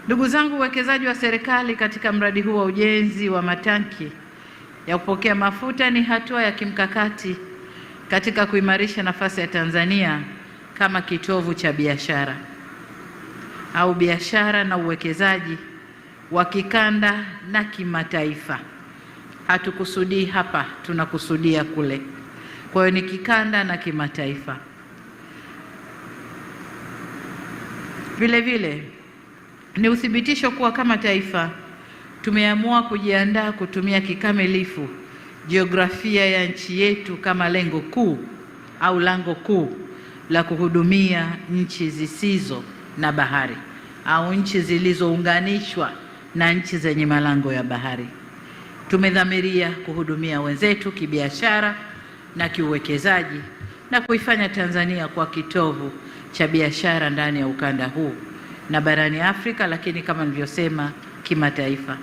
Ndugu zangu, uwekezaji wa serikali katika mradi huu wa ujenzi wa matanki ya kupokea mafuta ni hatua ya kimkakati katika kuimarisha nafasi ya Tanzania kama kitovu cha biashara au biashara na uwekezaji wa kikanda na kimataifa. Hatukusudii hapa, tunakusudia kule. Kwa hiyo ni kikanda na kimataifa. Vile vile ni uthibitisho kuwa kama taifa tumeamua kujiandaa kutumia kikamilifu jiografia ya nchi yetu kama lengo kuu au lango kuu la kuhudumia nchi zisizo na bahari au nchi zilizounganishwa na nchi zenye malango ya bahari. Tumedhamiria kuhudumia wenzetu kibiashara na kiuwekezaji na kuifanya Tanzania kwa kitovu cha biashara ndani ya ukanda huu na barani Afrika, lakini kama nilivyosema, kimataifa.